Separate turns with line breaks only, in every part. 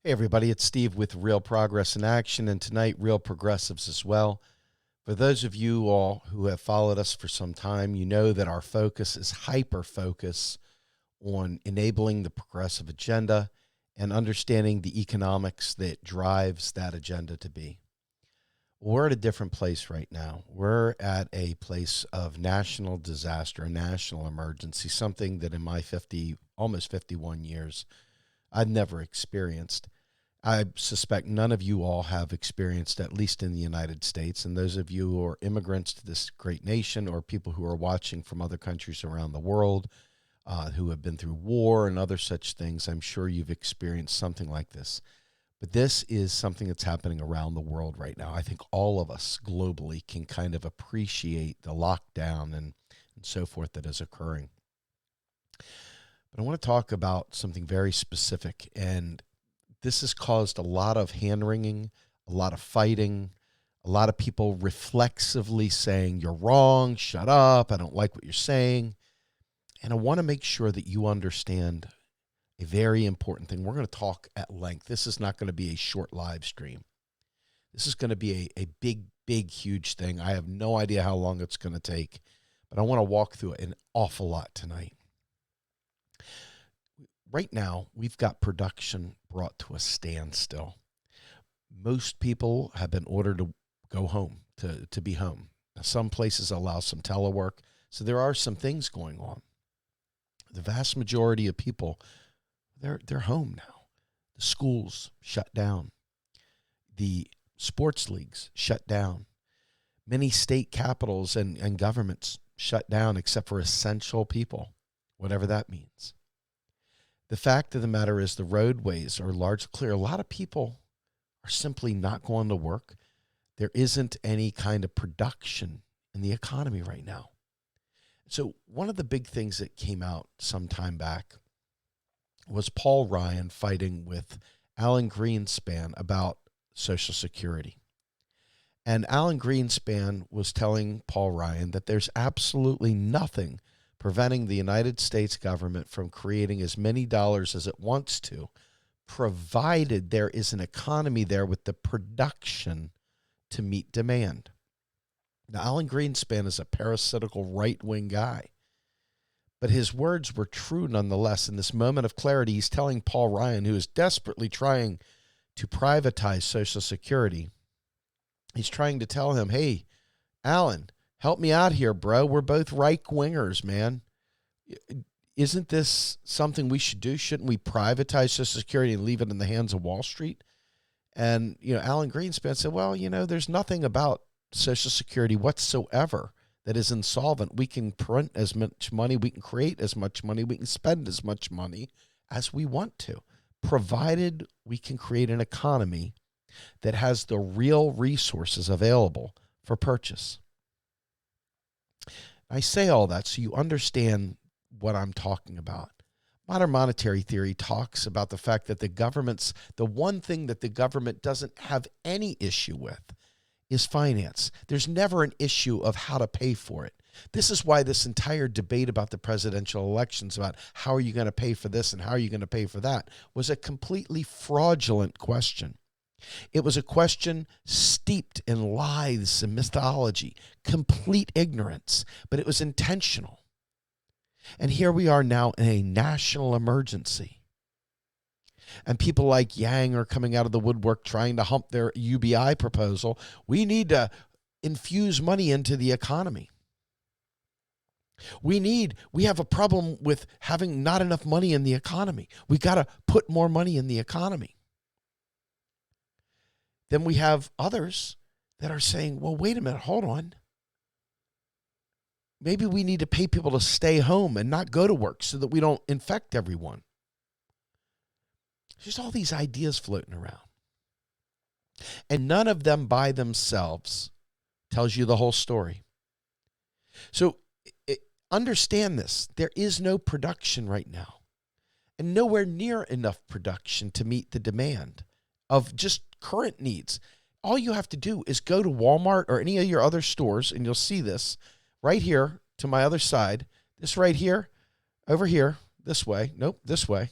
Hey everybody, it's Steve with Real Progress in Action, and tonight Real Progressives as well. For those of you all who have followed us for some time, you know that our focus is hyper-focus on enabling the progressive agenda and understanding the economics that drives that agenda to be. We're at a different place right now. We're at a place of national disaster, a national emergency, something that in my almost 51 years, I've never experienced. I suspect none of you all have experienced, at least in the United States. And those of you who are immigrants to this great nation or people who are watching from other countries around the world who have been through war and other such things, I'm sure you've experienced something like this. But this is something that's happening around the world right now. I think all of us globally can kind of appreciate the lockdown and so forth that is occurring. But I want to talk about something very specific, and this has caused a lot of hand-wringing, a lot of fighting, a lot of people reflexively saying, you're wrong, shut up, I don't like what you're saying. And I want to make sure that you understand a very important thing. We're going to talk at length. This is not going to be a short live stream. This is going to be a big, huge thing. I have no idea how long it's going to take, but I want to walk through it an awful lot tonight. Right now, we've got production brought to a standstill. Most people have been ordered to go home, to be home. Now, some places allow some telework, so there are some things going on. The vast majority of people, they're home now. The schools shut down. The sports leagues shut down. Many state capitals and governments shut down except for essential people, whatever that means. The fact of the matter is the roadways are largely clear. A lot of people are simply not going to work. There isn't any kind of production in the economy right now. So one of the big things that came out some time back was Paul Ryan fighting with Alan Greenspan about Social Security. And Alan Greenspan was telling Paul Ryan that there's absolutely nothing preventing the United States government from creating as many dollars as it wants to, provided there is an economy there with the production to meet demand. Now, Alan Greenspan is a parasitical right-wing guy, but his words were true nonetheless. In this moment of clarity, he's telling Paul Ryan, who is desperately trying to privatize Social Security, he's trying to tell him, hey, Alan, help me out here, bro. We're both right-wingers, man. Isn't this something we should do? Shouldn't we privatize Social Security and leave it in the hands of Wall Street? And, Alan Greenspan said, well, there's nothing about Social Security whatsoever that is insolvent. We can print as much money, we can create as much money, we can spend as much money as we want to, provided we can create an economy that has the real resources available for purchase. I say all that so you understand what I'm talking about. Modern monetary theory talks about the fact that the one thing that the government doesn't have any issue with is finance. There's never an issue of how to pay for it. This is why this entire debate about the presidential elections, about how are you going to pay for this and how are you going to pay for that, was a completely fraudulent question. It was a question steeped in lies and mythology, complete ignorance, but it was intentional. And here we are now in a national emergency. And people like Yang are coming out of the woodwork trying to hump their UBI proposal. We need to infuse money into the economy. We have a problem with having not enough money in the economy. We got to put more money in the economy. Then we have others that are saying, well, wait a minute, hold on. Maybe we need to pay people to stay home and not go to work so that we don't infect everyone. There's all these ideas floating around. And none of them by themselves tells you the whole story. So understand this. There is no production right now, and nowhere near enough production to meet the demand of just current needs. All you have to do is go to Walmart or any of your other stores, and you'll see this right here to my other side. This right here, over here, this way. Nope, this way.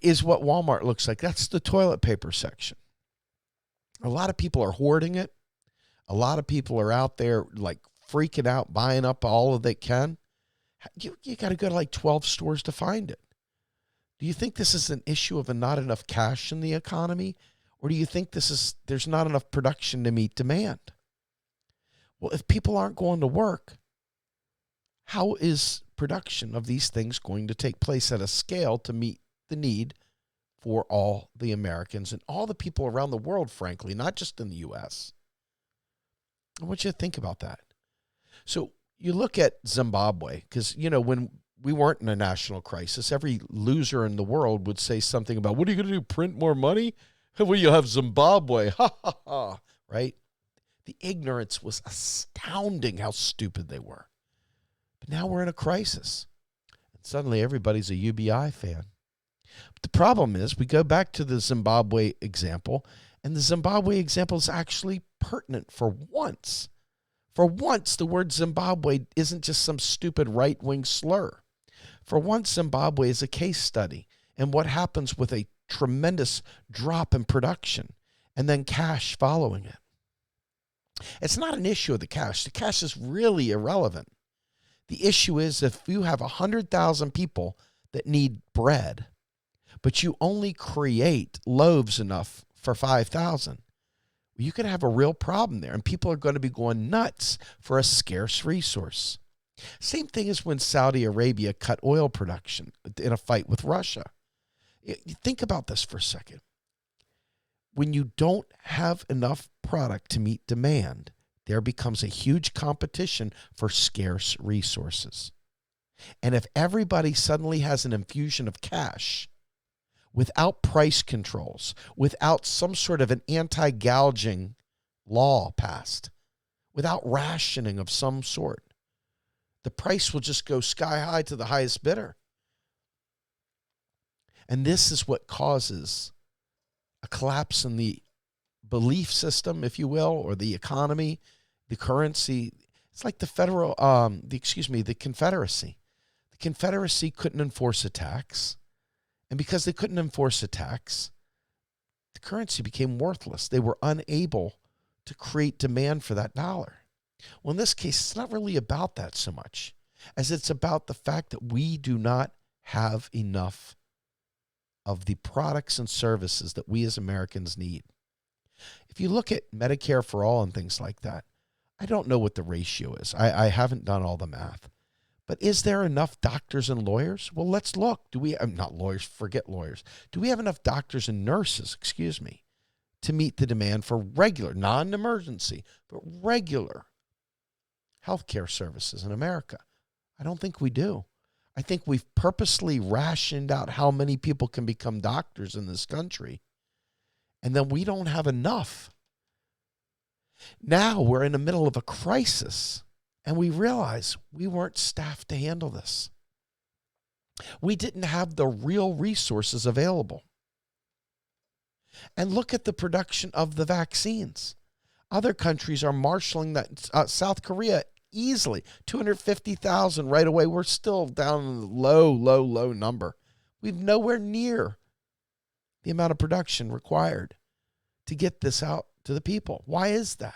is what Walmart looks like. That's the toilet paper section. A lot of people are hoarding it. A lot of people are out there like freaking out, buying up all that they can. You got to go to like 12 stores to find it. Do you think this is an issue of not enough cash in the economy? Or do you think there's not enough production to meet demand? Well, if people aren't going to work, how is production of these things going to take place at a scale to meet the need for all the Americans and all the people around the world, frankly, not just in the U.S.? I want you to think about that. So you look at Zimbabwe, because, when we weren't in a national crisis, every loser in the world would say something about, what are you going to do, print more money? Well, you have Zimbabwe, ha, ha, ha, right? The ignorance was astounding how stupid they were. But now we're in a crisis. And suddenly everybody's a UBI fan. But the problem is we go back to the Zimbabwe example, and the Zimbabwe example is actually pertinent for once. For once, the word Zimbabwe isn't just some stupid right-wing slur. For once, Zimbabwe is a case study in what happens with a tremendous drop in production and then cash following it. It's not an issue of the cash. The cash is really irrelevant. The issue is if you have 100,000 people that need bread, but you only create loaves enough for 5,000, you could have a real problem there, and people are going to be going nuts for a scarce resource. Same thing as when Saudi Arabia cut oil production in a fight with Russia. Think about this for a second. When you don't have enough product to meet demand, there becomes a huge competition for scarce resources. And if everybody suddenly has an infusion of cash, without price controls, without some sort of an anti-gouging law passed, without rationing of some sort, the price will just go sky high to the highest bidder. And this is what causes a collapse in the belief system, if you will, or the economy, the currency. It's like the Confederacy. The Confederacy couldn't enforce a tax. And because they couldn't enforce a tax, the currency became worthless. They were unable to create demand for that dollar. Well, in this case, it's not really about that so much as it's about the fact that we do not have enough of the products and services that we as Americans need. If you look at Medicare for all and things like that, I don't know what the ratio is. I haven't done all the math. But is there enough doctors and lawyers? Well, let's look. Do we, not lawyers, forget lawyers. Do we have enough doctors and nurses, to meet the demand for regular, non-emergency, but regular healthcare services in America? I don't think we do. I think we've purposely rationed out how many people can become doctors in this country, and then we don't have enough. Now we're in the middle of a crisis, and we realize we weren't staffed to handle this. We didn't have the real resources available. And look at the production of the vaccines. Other countries are marshaling that. South Korea, easily, 250,000 right away. We're still down in the low number. We're nowhere near the amount of production required to get this out to the people. Why is that?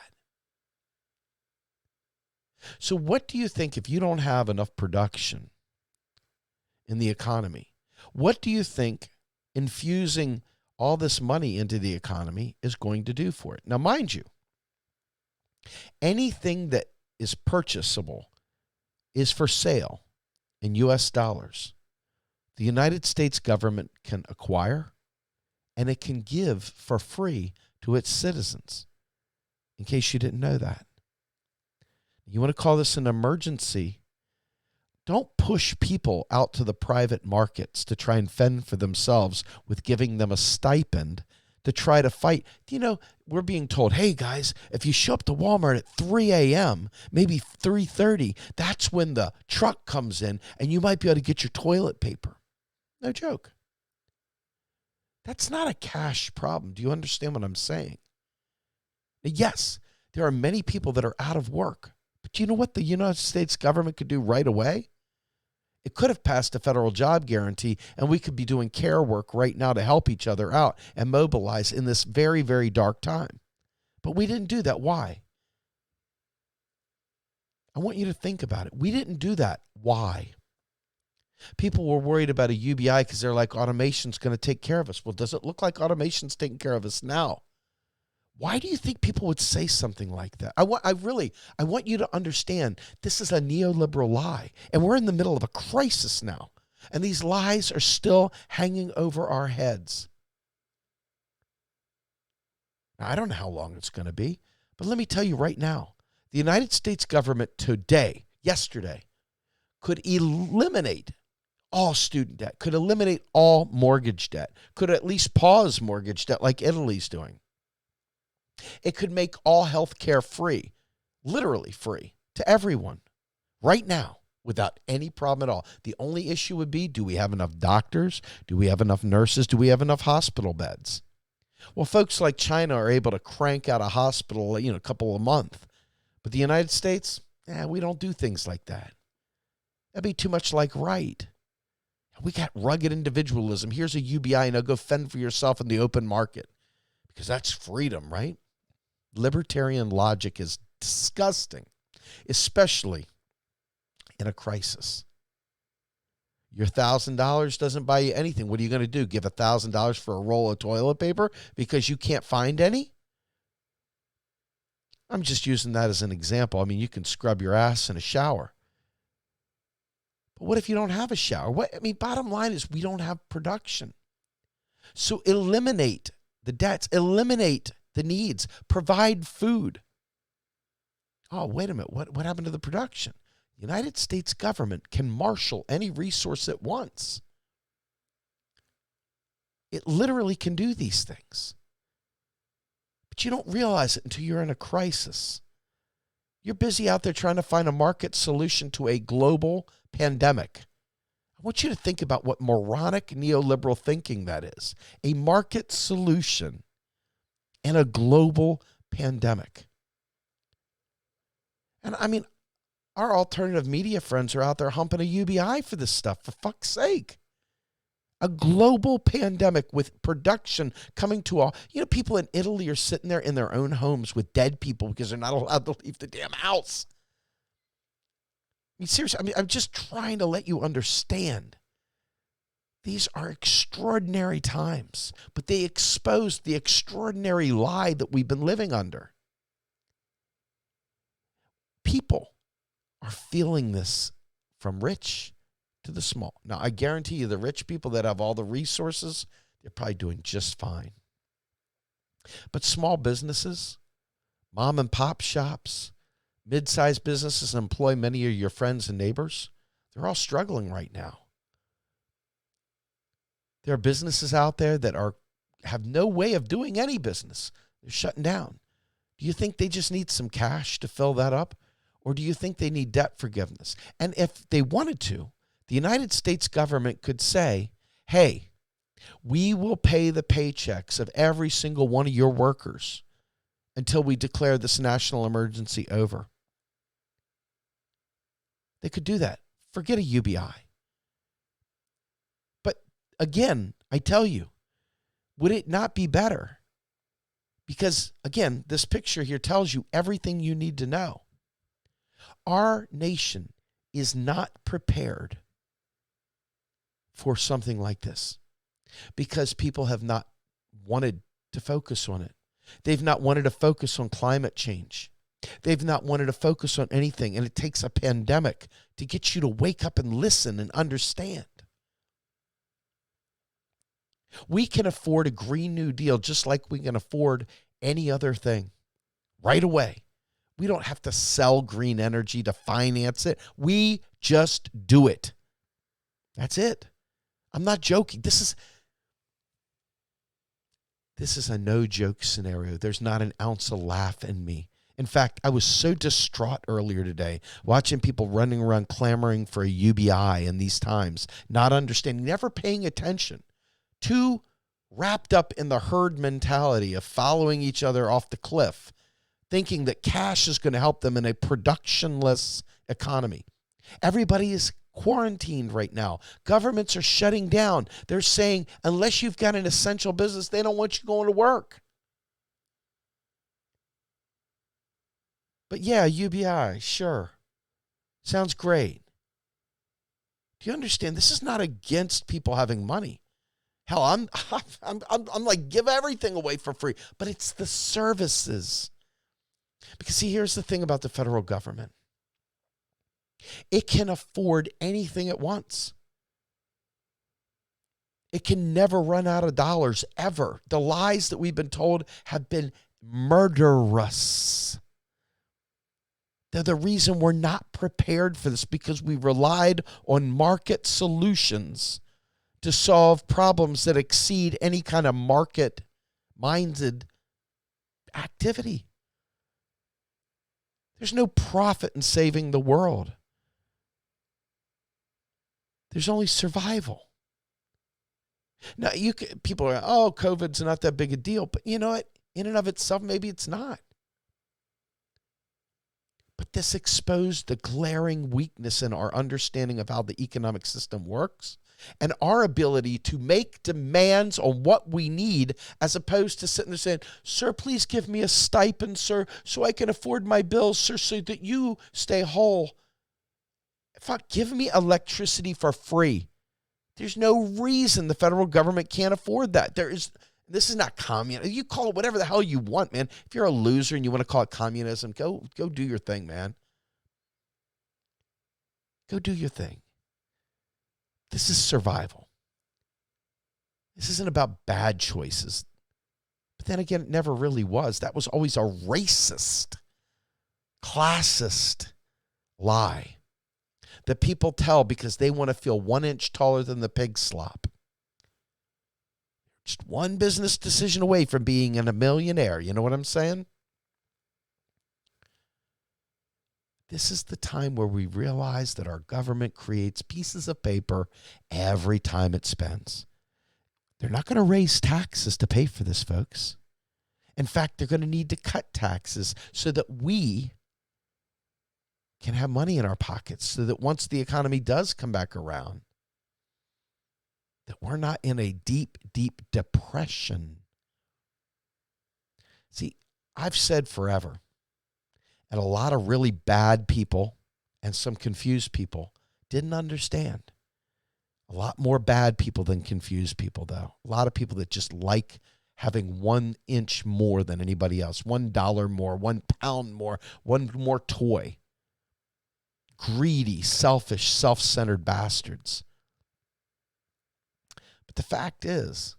So what do you think if you don't have enough production in the economy? What do you think infusing all this money into the economy is going to do for it? Now, mind you, anything that is purchasable is for sale in U.S. dollars. The United States government can acquire, and it can give for free to its citizens, in case you didn't know that. You want to call this an emergency? Don't push people out to the private markets to try and fend for themselves with giving them a stipend to try to fight. We're being told, hey, guys, if you show up to Walmart at 3 a.m., maybe 3:30, that's when the truck comes in and you might be able to get your toilet paper. No joke. That's not a cash problem. Do you understand what I'm saying? Yes, there are many people that are out of work. But you know what the United States government could do right away? It could have passed a federal job guarantee, and we could be doing care work right now to help each other out and mobilize in this very, very dark time. But we didn't do that. Why? I want you to think about it. We didn't do that. Why? People were worried about a UBI because they're like, automation's going to take care of us. Well, does it look like automation's taking care of us now? Why do you think people would say something like that? I want you to understand this is a neoliberal lie, and we're in the middle of a crisis now, and these lies are still hanging over our heads. Now, I don't know how long it's going to be, but let me tell you right now, the United States government today, yesterday, could eliminate all student debt, could eliminate all mortgage debt, could at least pause mortgage debt like Italy's doing. It could make all health care free, literally free, to everyone right now without any problem at all. The only issue would be, do we have enough doctors? Do we have enough nurses? Do we have enough hospital beds? Well, folks like China are able to crank out a hospital, a couple a month. But the United States, we don't do things like that. That'd be too much like right. We got rugged individualism. Here's a UBI, now go fend for yourself in the open market. Because that's freedom, right? Libertarian logic is disgusting, especially in a crisis. Your $1,000 doesn't buy you anything. What are you going to do? Give $1,000 for a roll of toilet paper because you can't find any? I'm just using that as an example. I mean, you can scrub your ass in a shower. But what if you don't have a shower? Bottom line is we don't have production. So eliminate the debts, eliminate the needs, provide food. Oh, wait a minute. What happened to the production? The United States government can marshal any resource it wants. It literally can do these things. But you don't realize it until you're in a crisis. You're busy out there trying to find a market solution to a global pandemic. I want you to think about what moronic neoliberal thinking that is. A market solution in a global pandemic. And our alternative media friends are out there humping a UBI for this stuff, for fuck's sake. A global pandemic with production coming to all. People in Italy are sitting there in their own homes with dead people because they're not allowed to leave the damn house. Seriously, I'm just trying to let you understand. These are extraordinary times, but they expose the extraordinary lie that we've been living under. People are feeling this from rich to the small. Now, I guarantee you the rich people that have all the resources, they're probably doing just fine. But small businesses, mom and pop shops, mid-sized businesses that employ many of your friends and neighbors, they're all struggling right now. There are businesses out there that have no way of doing any business. They're shutting down. Do you think they just need some cash to fill that up? Or do you think they need debt forgiveness? And if they wanted to, the United States government could say, hey, we will pay the paychecks of every single one of your workers until we declare this national emergency over. They could do that. Forget a UBI. But again, I tell you, would it not be better? Because again, this picture here tells you everything you need to know. Our nation is not prepared for something like this because people have not wanted to focus on it. They've not wanted to focus on climate change. They've not wanted to focus on anything, and it takes a pandemic to get you to wake up and listen and understand. We can afford a Green New Deal just like we can afford any other thing right away. We don't have to sell green energy to finance it. We just do it. That's it. I'm not joking. This is a no-joke scenario. There's not an ounce of laugh in me. In fact, I was so distraught earlier today watching people running around clamoring for a UBI in these times, not understanding, never paying attention, too wrapped up in the herd mentality of following each other off the cliff, thinking that cash is going to help them in a productionless economy. Everybody is quarantined right now. Governments are shutting down. They're saying, unless you've got an essential business, they don't want you going to work. But yeah, UBI, sure. Sounds great. Do you understand? This is not against people having money. Hell, I'm like, give everything away for free. But it's the services. Because see, here's the thing about the federal government. It can afford anything it wants. It can never run out of dollars, ever. The lies that we've been told have been murderous. They're the reason we're not prepared for this, because we relied on market solutions to solve problems that exceed any kind of market-minded activity. There's no profit in saving the world. There's only survival. Now, people are, oh, COVID's not that big a deal. But you know what? In and of itself, maybe it's not. But this exposed the glaring weakness in our understanding of how the economic system works and our ability to make demands on what we need, as opposed to sitting there saying, sir, please give me a stipend, sir, so I can afford my bills, sir, so that you stay whole. Fuck, give me electricity for free. There's no reason the federal government can't afford that. This is not communism. You call it whatever the hell you want, man. If you're a loser and you want to call it communism, go do your thing, man. Go do your thing. This is survival. This isn't about bad choices. But then again, it never really was. That was always a racist, classist lie that people tell because they want to feel 1 inch taller than the pig slop. Just one business decision away from being a millionaire. You know what I'm saying? This is the time where we realize that our government creates pieces of paper every time it spends. They're not going to raise taxes to pay for this, folks. In fact, they're going to need to cut taxes so that we can have money in our pockets, so that once the economy does come back around, that we're not in a deep, deep depression. See, I've said forever, and a lot of really bad people and some confused people didn't understand. A lot more bad people than confused people, though. A lot of people that just like having 1 inch more than anybody else, $1 more, £1 more, one more toy. Greedy, selfish, self-centered bastards. But the fact is,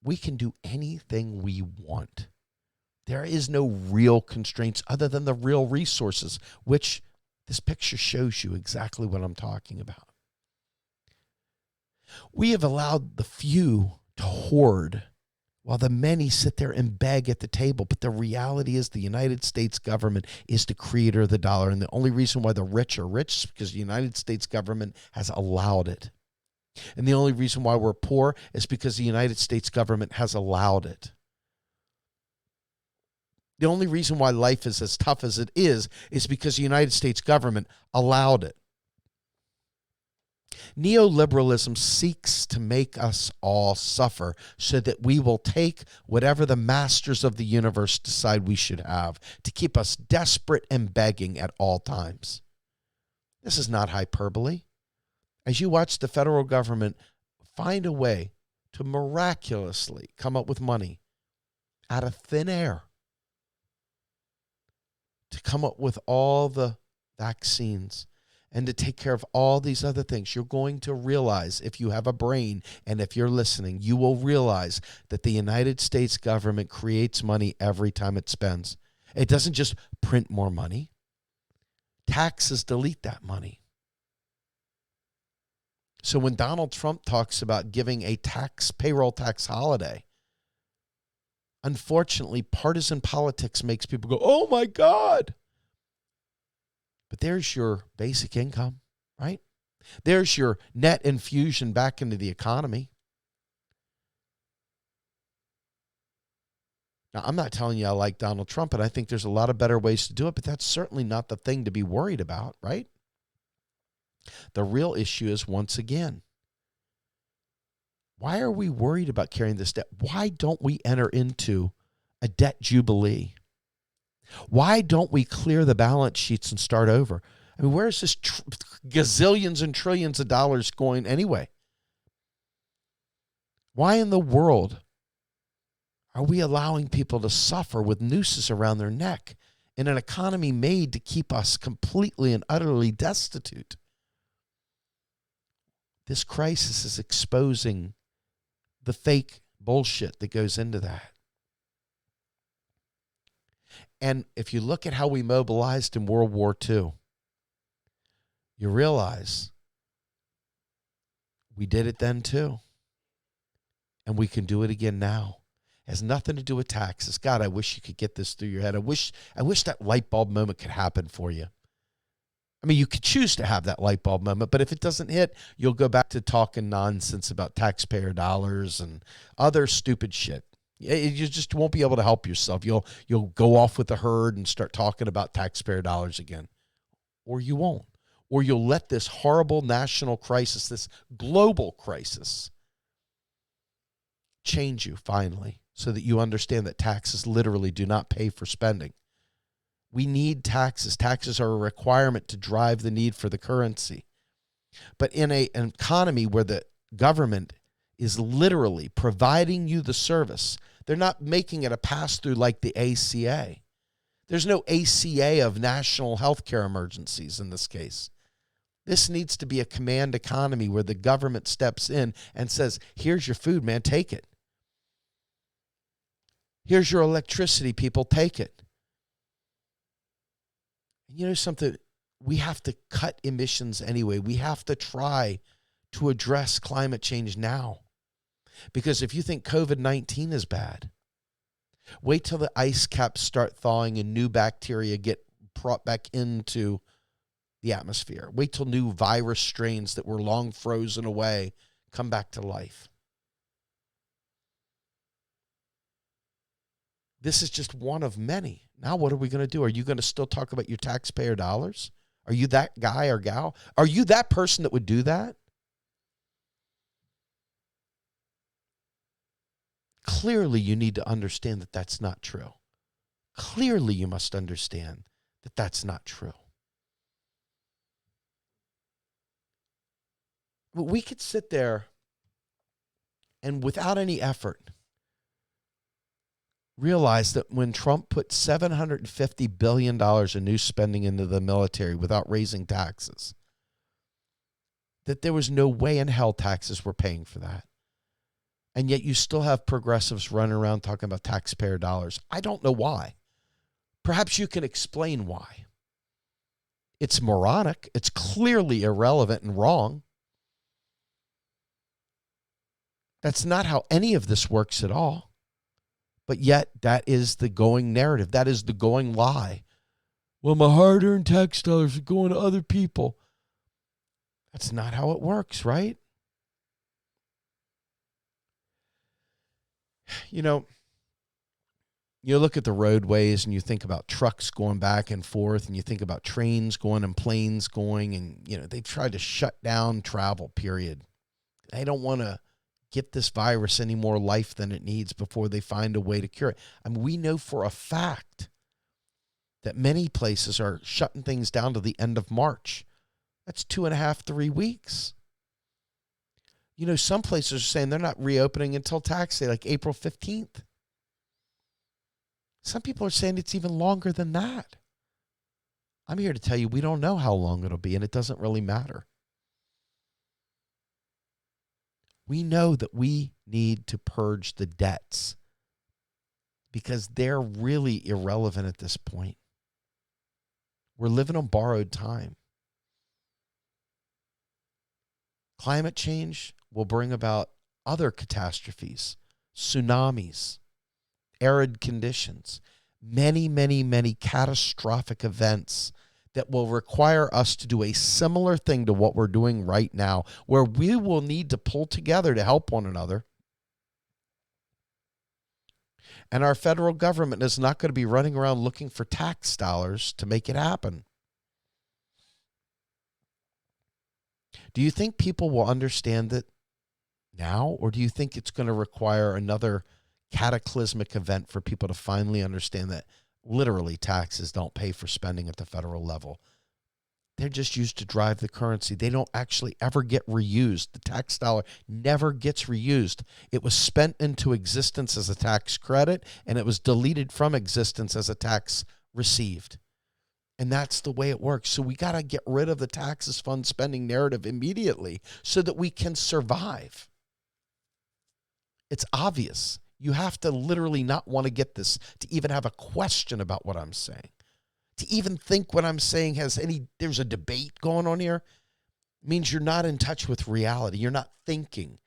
we can do anything we want. There is no real constraints other than the real resources, which this picture shows you exactly what I'm talking about. We have allowed the few to hoard while the many sit there and beg at the table. But the reality is the United States government is the creator of the dollar. And the only reason why the rich are rich is because the United States government has allowed it. And the only reason why we're poor is because the United States government has allowed it. The only reason why life is as tough as it is because the United States government allowed it. Neoliberalism seeks to make us all suffer so that we will take whatever the masters of the universe decide we should have to keep us desperate and begging at all times. This is not hyperbole. As you watch the federal government find a way to miraculously come up with money out of thin air to come up with all the vaccines and to take care of all these other things, you're going to realize, if you have a brain and if you're listening, you will realize that the United States government creates money every time it spends. It doesn't just print more money. Taxes delete that money. So when Donald Trump talks about giving a payroll tax holiday, unfortunately, partisan politics makes people go, oh my God. But there's your basic income, right? There's your net infusion back into the economy. Now, I'm not telling you I like Donald Trump, and I think there's a lot of better ways to do it, but that's certainly not the thing to be worried about, right? The real issue is, once again, why are we worried about carrying this debt? Why don't we enter into a debt jubilee? Why don't we clear the balance sheets and start over? I mean, where is this gazillions and trillions of dollars going anyway? Why in the world are we allowing people to suffer with nooses around their neck in an economy made to keep us completely and utterly destitute? This crisis is exposing the fake bullshit that goes into that. And if you look at how we mobilized in World War II, you realize we did it then too. And we can do it again now. It has nothing to do with taxes. God, I wish you could get this through your head. I wish that light bulb moment could happen for you. I mean, you could choose to have that light bulb moment, but if it doesn't hit, you'll go back to talking nonsense about taxpayer dollars and other stupid shit. You just won't be able to help yourself. You'll go off with the herd and start talking about taxpayer dollars again. Or you won't. Or you'll let this horrible national crisis, this global crisis, change you finally so that you understand that taxes literally do not pay for spending. We need taxes. Taxes are a requirement to drive the need for the currency. But in an economy where the government is literally providing you the service, they're not making it a pass-through like the ACA. There's no ACA of national healthcare emergencies in this case. This needs to be a command economy where the government steps in and says, here's your food, man, take it. Here's your electricity, people, take it. You know something? We have to cut emissions anyway. We have to try to address climate change now. Because if you think COVID-19 is bad, wait till the ice caps start thawing and new bacteria get brought back into the atmosphere. Wait till new virus strains that were long frozen away come back to life. This is just one of many. Now what are we going to do? Are you going to still talk about your taxpayer dollars? Are you that guy or gal? Are you that person that would do that? Clearly, you need to understand that that's not true. Clearly, you must understand that that's not true. But we could sit there and without any effort realize that when Trump put $750 billion in new spending into the military without raising taxes, that there was no way in hell taxes were paying for that. And yet you still have progressives running around talking about taxpayer dollars. I don't know why. Perhaps you can explain why. It's moronic. It's clearly irrelevant and wrong. That's not how any of this works at all. But yet, that is the going narrative. That is the going lie. Well, my hard-earned tax dollars are going to other people. That's not how it works, right? You know, you look at the roadways and you think about trucks going back and forth, and you think about trains going and planes going, and, you know, they've tried to shut down travel, period. They don't want to give this virus any more life than it needs before they find a way to cure it. I mean, we know for a fact that many places are shutting things down to the end of March. That's 2.5, 3 weeks. You know, some places are saying they're not reopening until tax day, like April 15th. Some people are saying it's even longer than that. I'm here to tell you we don't know how long it'll be, and it doesn't really matter. We know that we need to purge the debts because they're really irrelevant at this point. We're living on borrowed time. Climate change will bring about other catastrophes, tsunamis, arid conditions, many, many, many catastrophic events that will require us to do a similar thing to what we're doing right now, where we will need to pull together to help one another. And our federal government is not going to be running around looking for tax dollars to make it happen. Do you think people will understand it now, or do you think it's going to require another cataclysmic event for people to finally understand that literally taxes don't pay for spending at the federal level? They're just used to drive the currency. They don't actually ever get reused. The tax dollar never gets reused. It was spent into existence as a tax credit, and it was deleted from existence as a tax received. And that's the way it works. So we got to get rid of the taxes fund spending narrative immediately so that we can survive. It's obvious. You have to literally not want to get this to even have a question about what I'm saying. To even think what I'm saying there's a debate going on here means you're not in touch with reality. You're not thinking.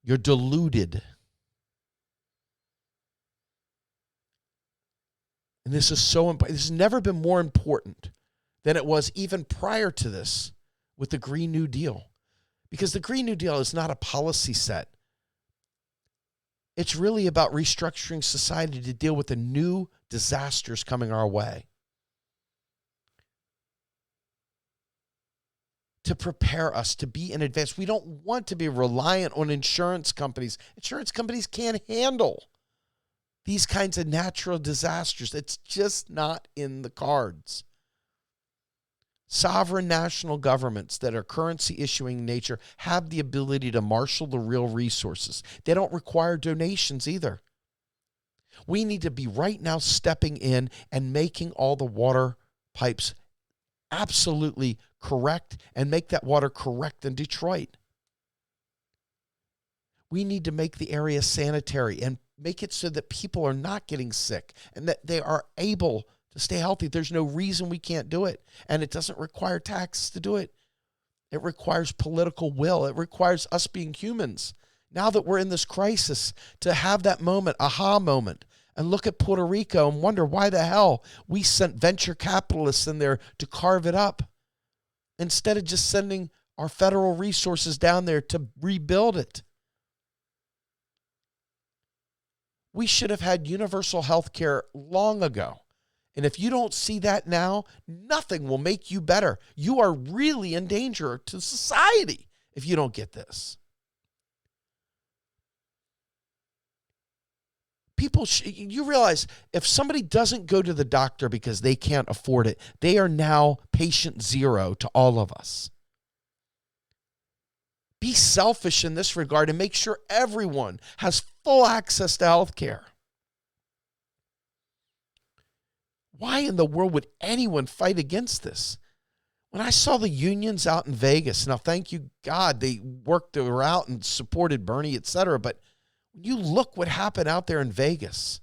You're deluded. And this is so important. This has never been more important than it was even prior to this with the Green New Deal. Because the Green New Deal is not a policy set. It's really about restructuring society to deal with the new disasters coming our way. To prepare us to be in advance. We don't want to be reliant on insurance companies. Insurance companies can't handle these kinds of natural disasters. It's just not in the cards. Sovereign national governments that are currency issuing in nature have the ability to marshal the real resources. They don't require donations either. We need to be right now stepping in and making all the water pipes absolutely correct and make that water correct in Detroit. We need to make the area sanitary and make it so that people are not getting sick and that they are able to stay healthy. There's no reason we can't do it. And it doesn't require taxes to do it. It requires political will. It requires us being humans. Now that we're in this crisis, to have that moment, aha moment, and look at Puerto Rico and wonder why the hell we sent venture capitalists in there to carve it up instead of just sending our federal resources down there to rebuild it. We should have had universal health care long ago. And if you don't see that now, nothing will make you better. You are really in danger to society if you don't get this. You realize if somebody doesn't go to the doctor because they can't afford it, they are now patient zero to all of us. Be selfish in this regard and make sure everyone has full access to health care. Why in the world would anyone fight against this? When I saw the unions out in Vegas, now thank you God they worked out and supported Bernie, etc., but when you look what happened out there in Vegas,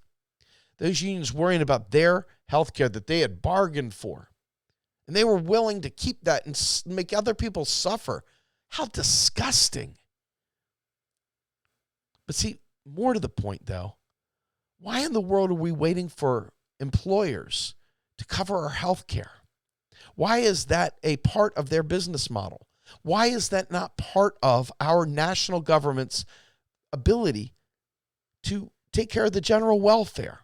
those unions worrying about their health care that they had bargained for, and they were willing to keep that and make other people suffer. How disgusting. But see, more to the point though, why in the world are we waiting for employers to cover our health care? Why is that a part of their business model? Why is that not part of our national government's ability to take care of the general welfare?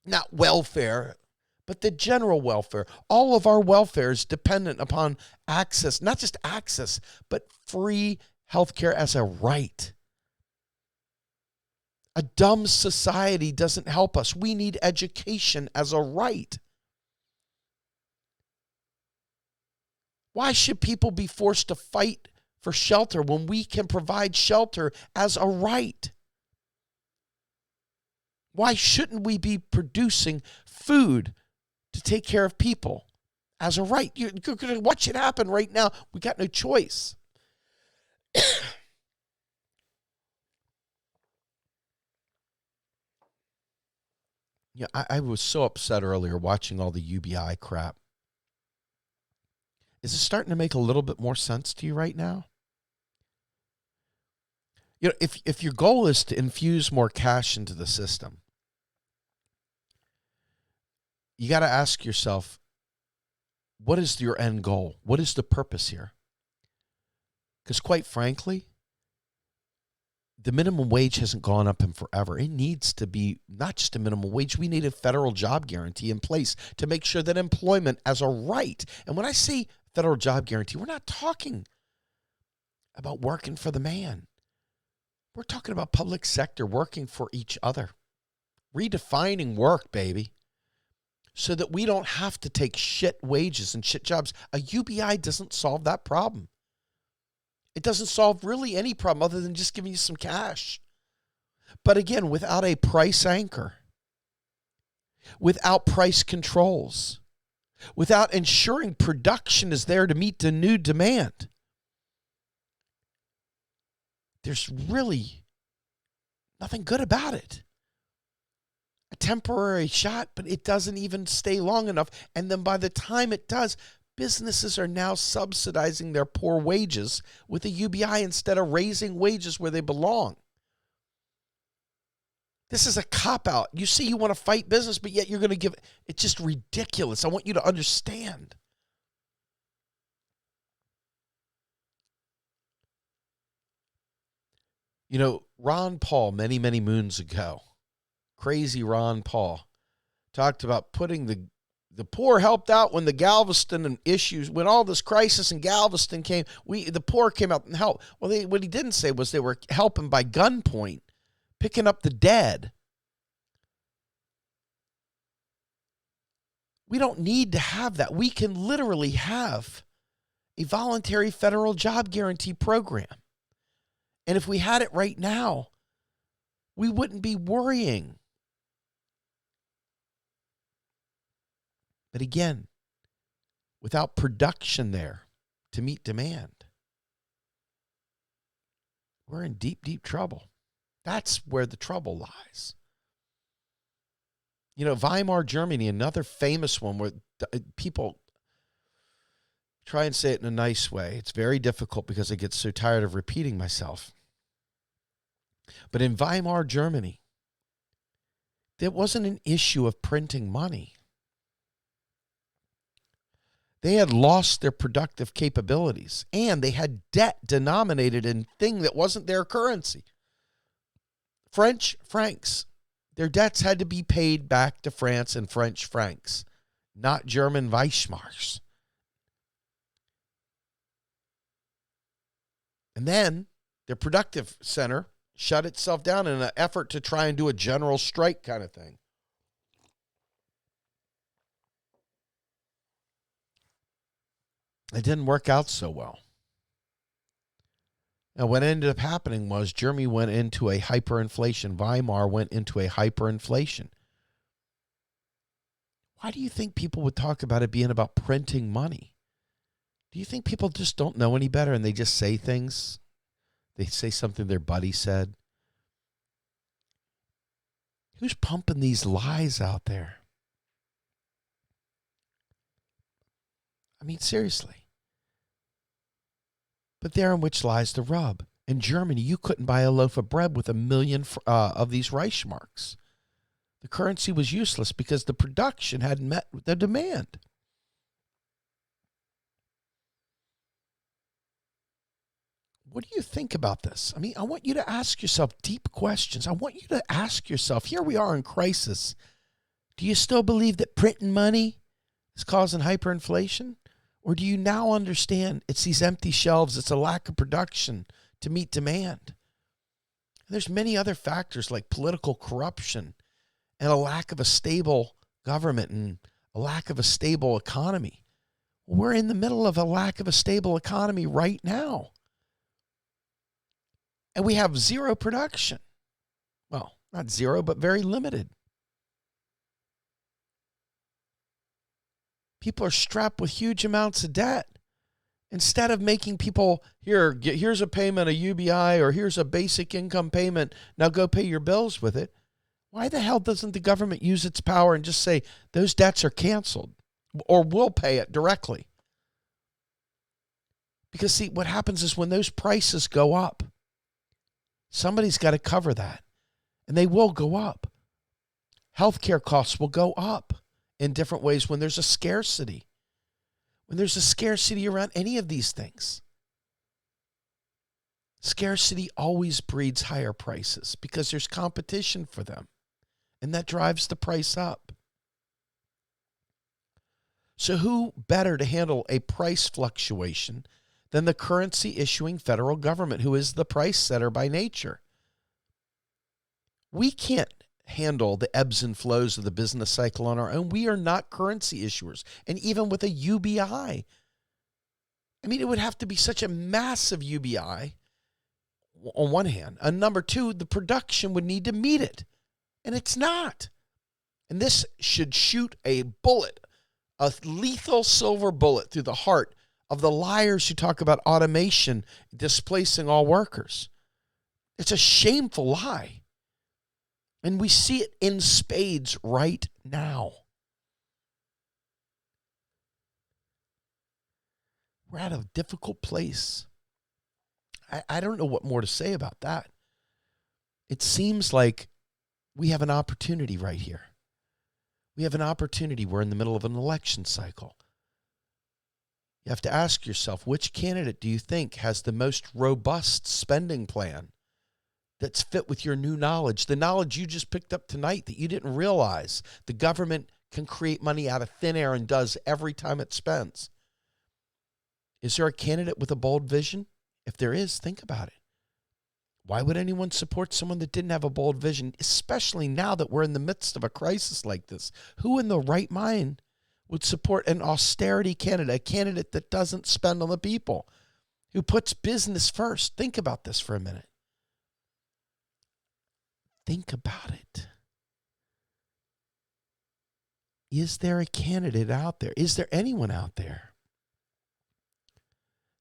Not welfare, but the general welfare. All of our welfare is dependent upon access, not just access, but free healthcare as a right. A dumb society doesn't help us. We need education as a right. Why should people be forced to fight for shelter when we can provide shelter as a right? Why shouldn't we be producing food to take care of people as a right? What should happen right now? We got no choice. Yeah, I was so upset earlier watching all the UBI crap. Is it starting to make a little bit more sense to you right now? You know, if your goal is to infuse more cash into the system, you got to ask yourself, what is your end goal? What is the purpose here? Because quite frankly, the minimum wage hasn't gone up in forever. It needs to be not just a minimum wage. We need a federal job guarantee in place to make sure that employment as a right. And when I say federal job guarantee, we're not talking about working for the man. We're talking about public sector working for each other. Redefining work, baby, so that we don't have to take shit wages and shit jobs. A UBI doesn't solve that problem. It doesn't solve really any problem other than just giving you some cash. But again, without a price anchor, without price controls, without ensuring production is there to meet the new demand, there's really nothing good about it. A temporary shot, but it doesn't even stay long enough. And then by the time it does, businesses are now subsidizing their poor wages with a UBI instead of raising wages where they belong. This is a cop-out. You say you want to fight business, but yet you're going to give... It's just ridiculous. I want you to understand. You know, Ron Paul, many, many moons ago, crazy Ron Paul, talked about putting the poor helped out when the Galveston issues, when all this crisis in Galveston came, the poor came out and helped. Well, what he didn't say was they were helping by gunpoint, picking up the dead. We don't need to have that. We can literally have a voluntary federal job guarantee program. And if we had it right now, we wouldn't be worrying. But again, without production there to meet demand, we're in deep, deep trouble. That's where the trouble lies. You know, Weimar Germany, another famous one where people try and say it in a nice way. It's very difficult because I get so tired of repeating myself. But in Weimar Germany, there wasn't an issue of printing money. They had lost their productive capabilities, and they had debt denominated in thing that wasn't their currency. French francs. Their debts had to be paid back to France in French francs, not German Weissmarks. And then their productive center shut itself down in an effort to try and do a general strike kind of thing. It didn't work out so well. Now, what ended up happening was Germany went into a hyperinflation. Weimar went into a hyperinflation. Why do you think people would talk about it being about printing money? Do you think people just don't know any better and they just say things? They say something their buddy said? Who's pumping these lies out there? I mean, seriously. But therein which lies the rub. In Germany, you couldn't buy a loaf of bread with 1 million of these Reichsmarks. The currency was useless because the production hadn't met the demand. What do you think about this? I mean, I want you to ask yourself deep questions. I want you to ask yourself, here we are in crisis. Do you still believe that printing money is causing hyperinflation? Or do you now understand it's these empty shelves, it's a lack of production to meet demand? And there's many other factors like political corruption and a lack of a stable government and a lack of a stable economy. We're in the middle of a lack of a stable economy right now. And we have zero production. Well, not zero, but very limited. People are strapped with huge amounts of debt. Instead of making people, here's a payment, a UBI, or here's a basic income payment, now go pay your bills with it. Why the hell doesn't the government use its power and just say, those debts are canceled, or we'll pay it directly? Because see, what happens is when those prices go up, somebody's got to cover that, and they will go up. Healthcare costs will go up in different ways when there's a scarcity. When there's a scarcity around any of these things. Scarcity always breeds higher prices because there's competition for them, and that drives the price up. So who better to handle a price fluctuation than the currency issuing federal government, who is the price setter by nature? We can't handle the ebbs and flows of the business cycle on our own. We are not currency issuers. And even with a UBI, I mean, it would have to be such a massive UBI on one hand. And number two, the production would need to meet it. And it's not. And this should shoot a bullet, a lethal silver bullet through the heart of the liars who talk about automation displacing all workers. It's a shameful lie. And we see it in spades right now. We're at a difficult place. I don't know what more to say about that. It seems like we have an opportunity right here. We have an opportunity. We're in the middle of an election cycle. You have to ask yourself, which candidate do you think has the most robust spending plan that's fit with your new knowledge, the knowledge you just picked up tonight that you didn't realize the government can create money out of thin air and does every time it spends? Is there a candidate with a bold vision? If there is, think about it. Why would anyone support someone that didn't have a bold vision, especially now that we're in the midst of a crisis like this? Who in the right mind would support an austerity candidate, a candidate that doesn't spend on the people, who puts business first? Think about this for a minute. Think about it. Is there a candidate out there? Is there anyone out there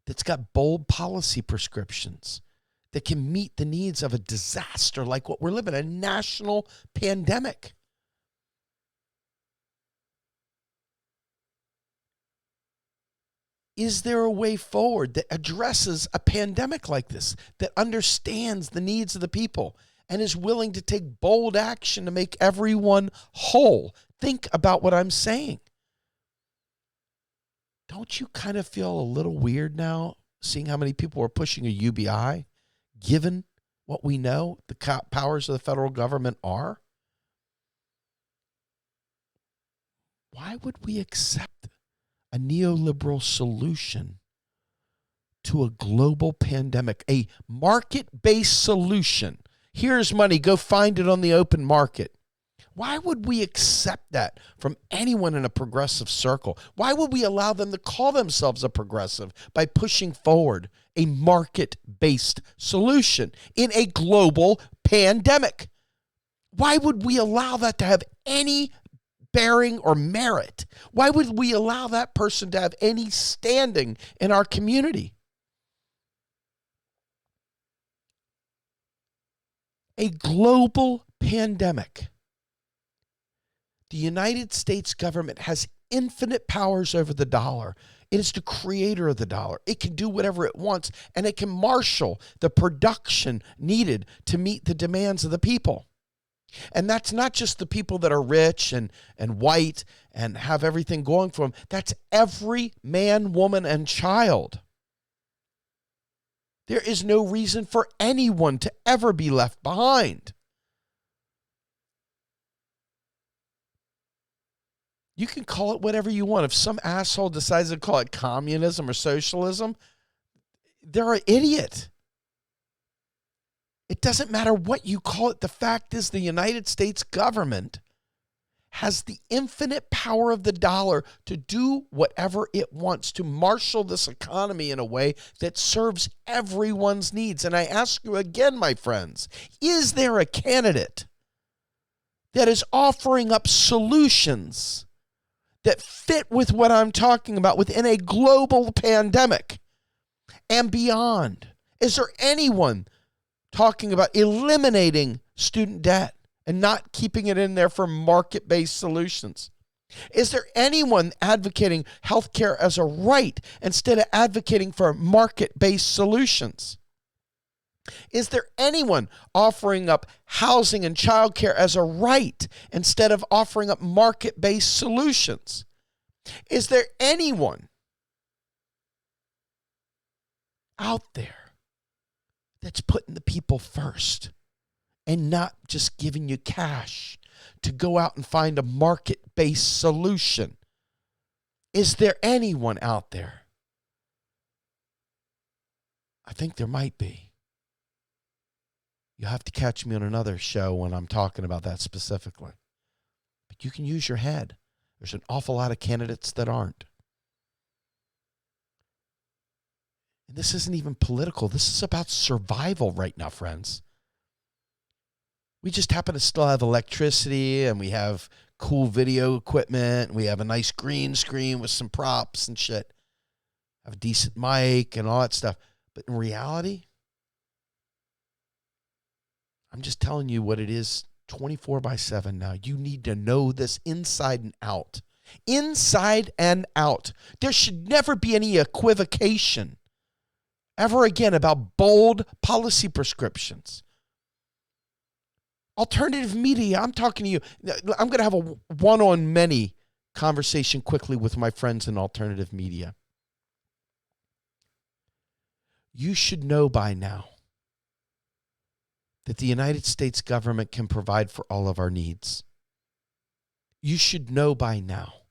that's got bold policy prescriptions that can meet the needs of a disaster like what we're living, a national pandemic? Is there a way forward that addresses a pandemic like this, that understands the needs of the people and is willing to take bold action to make everyone whole? Think about what I'm saying. Don't you kind of feel a little weird now, seeing how many people are pushing a UBI, given what we know the powers of the federal government are? Why would we accept a neoliberal solution to a global pandemic, a market-based solution? Here's money, go find it on the open market. Why would we accept that from anyone in a progressive circle? Why would we allow them to call themselves a progressive by pushing forward a market-based solution in a global pandemic? Why would we allow that to have any bearing or merit? Why would we allow that person to have any standing in our community? A global pandemic. The United States government has infinite powers over the dollar. It is the creator of the dollar. It can do whatever it wants, and it can marshal the production needed to meet the demands of the people. And that's not just the people that are rich and white and have everything going for them. That's every man, woman, and child. There is no reason for anyone to ever be left behind. You can call it whatever you want. If some asshole decides to call it communism or socialism, they're an idiot. It doesn't matter what you call it. The fact is, the United States government has the infinite power of the dollar to do whatever it wants, to marshal this economy in a way that serves everyone's needs. And I ask you again, my friends, is there a candidate that is offering up solutions that fit with what I'm talking about within a global pandemic and beyond? Is there anyone talking about eliminating student debt and not keeping it in there for market-based solutions? Is there anyone advocating healthcare as a right instead of advocating for market-based solutions? Is there anyone offering up housing and childcare as a right instead of offering up market-based solutions? Is there anyone out there that's putting the people first and not just giving you cash to go out and find a market-based solution? Is there anyone out there? I think there might be. You'll have to catch me on another show when I'm talking about that specifically. But you can use your head. There's an awful lot of candidates that aren't. And this isn't even political. This is about survival right now, friends. We just happen to still have electricity, and we have cool video equipment, and we have a nice green screen with some props and shit. Have a decent mic and all that stuff. But in reality, I'm just telling you what it is 24/7 now. You need to know this inside and out. Inside and out. There should never be any equivocation ever again about bold policy prescriptions. Alternative media, I'm talking to you. I'm going to have a one-on-many conversation quickly with my friends in alternative media. You should know by now that the United States government can provide for all of our needs. You should know by now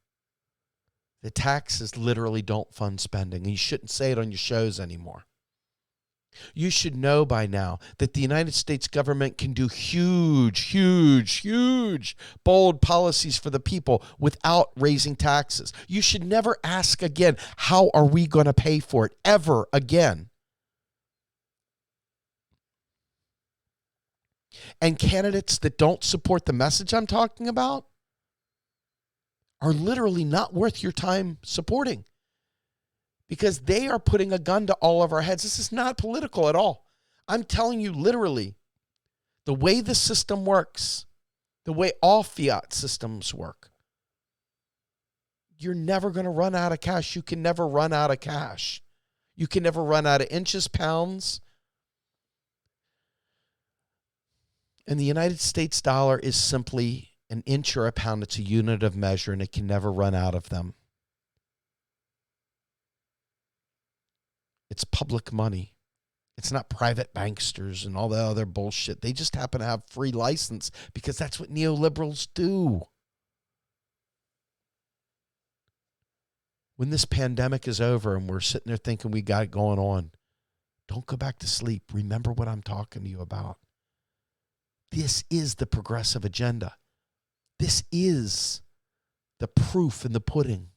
that taxes literally don't fund spending, and you shouldn't say it on your shows anymore. You should know by now that the United States government can do huge, bold policies for the people without raising taxes. You should never ask again, how are we going to pay for it, ever again? And candidates that don't support the message I'm talking about are literally not worth your time supporting, because they are putting a gun to all of our heads. This is not political at all. I'm telling you literally, the way the system works, the way all fiat systems work, you're never going to run out of cash. You can never run out of cash. You can never run out of inches, pounds. And the United States dollar is simply an inch or a pound. It's a unit of measure, and it can never run out of them. It's public money. It's not private banksters and all the other bullshit. They just happen to have free license because that's what neoliberals do. When this pandemic is over and we're sitting there thinking we got it going on, don't go back to sleep. Remember what I'm talking to you about. This is the progressive agenda. This is the proof in the pudding.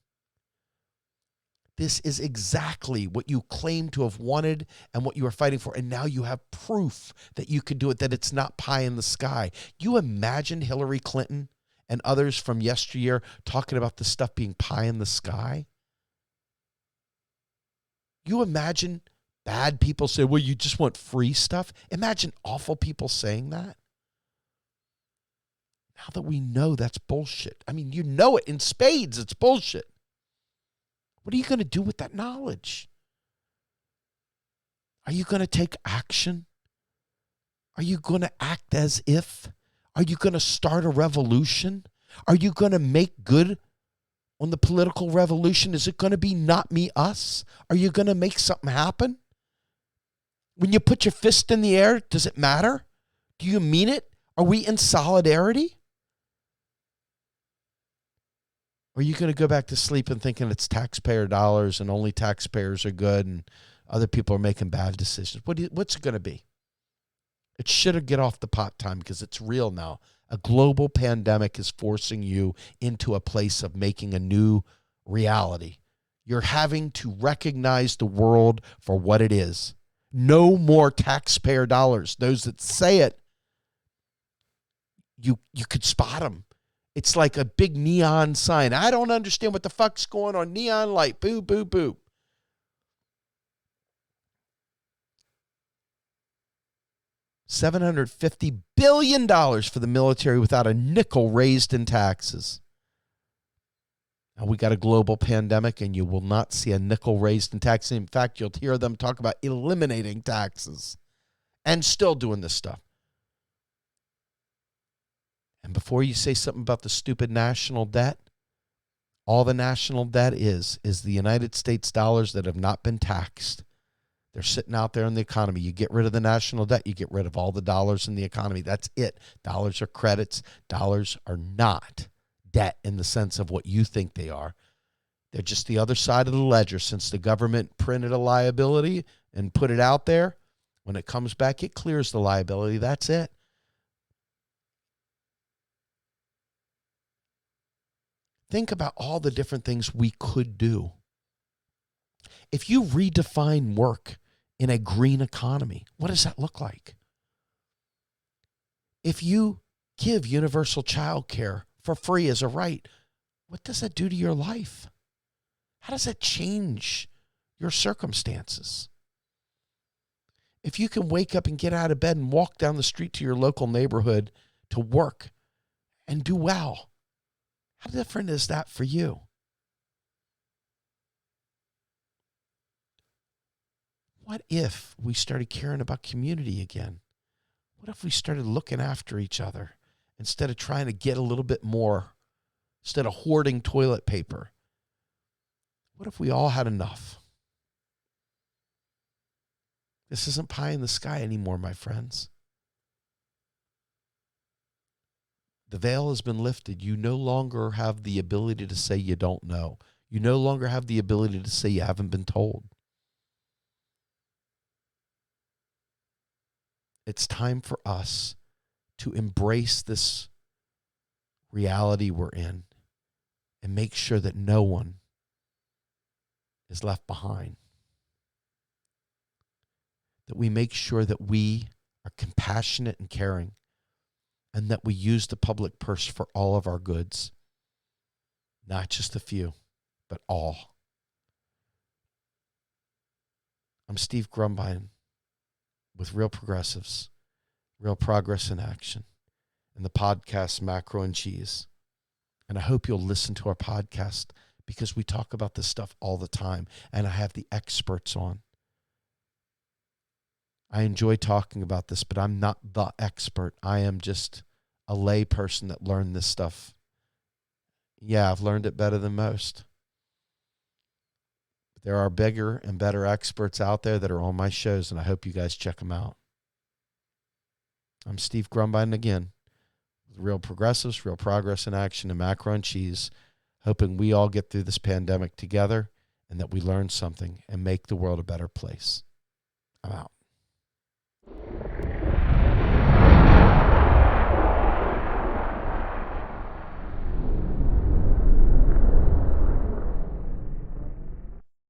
This is exactly what you claim to have wanted and what you are fighting for. And now you have proof that you could do it, that it's not pie in the sky. You imagine Hillary Clinton and others from yesteryear talking about this stuff being pie in the sky? You imagine bad people say, well, you just want free stuff? Imagine awful people saying that. Now that we know that's bullshit. I mean, you know it in spades, it's bullshit. What are you going to do with that knowledge? Are you going to take action? Are you going to act as if? Are you going to start a revolution? Are you going to make good on the political revolution? Is it going to be not me, us? Are you going to make something happen? When you put your fist in the air, does it matter? Do you mean it? Are we in solidarity? Or are you going to go back to sleep and thinking it's taxpayer dollars and only taxpayers are good and other people are making bad decisions? What's it going to be? It should get off the pot time, because it's real now. A global pandemic is forcing you into a place of making a new reality. You're having to recognize the world for what it is. No more taxpayer dollars. Those that say it, you could spot them. It's like a big neon sign. I don't understand what the fuck's going on. Neon light. Boo, boo, boo. $750 billion for the military without a nickel raised in taxes. Now we got a global pandemic, and you will not see a nickel raised in taxes. In fact, you'll hear them talk about eliminating taxes and still doing this stuff. And before you say something about the stupid national debt, all the national debt is the United States dollars that have not been taxed. They're sitting out there in the economy. You get rid of the national debt, you get rid of all the dollars in the economy. That's it. Dollars are credits. Dollars are not debt in the sense of what you think they are. They're just the other side of the ledger. Since the government printed a liability and put it out there, when it comes back, it clears the liability. That's it. Think about all the different things we could do. If you redefine work in a green economy, what does that look like? If you give universal child care for free as a right, what does that do to your life? How does that change your circumstances? If you can wake up and get out of bed and walk down the street to your local neighborhood to work and do well, how different is that for you? What if we started caring about community again? What if we started looking after each other instead of trying to get a little bit more, instead of hoarding toilet paper? What if we all had enough? This isn't pie in the sky anymore, my friends. The veil has been lifted. You no longer have the ability to say you don't know. You no longer have the ability to say you haven't been told. It's time for us to embrace this reality we're in and make sure that no one is left behind. That we make sure that we are compassionate and caring, and that we use the public purse for all of our goods. Not just a few, but all. I'm Steve Grumbine with Real Progressives, Real Progress in Action, and the podcast Macro and Cheese. And I hope you'll listen to our podcast because we talk about this stuff all the time, and I have the experts on. I enjoy talking about this, but I'm not the expert. I am just a lay person that learned this stuff. Yeah, I've learned it better than most. But there are bigger and better experts out there that are on my shows, and I hope you guys check them out. I'm Steve Grumbine again, with Real Progressives, Real Progress in Action, and Macro and Cheese, hoping we all get through this pandemic together and that we learn something and make the world a better place. I'm out.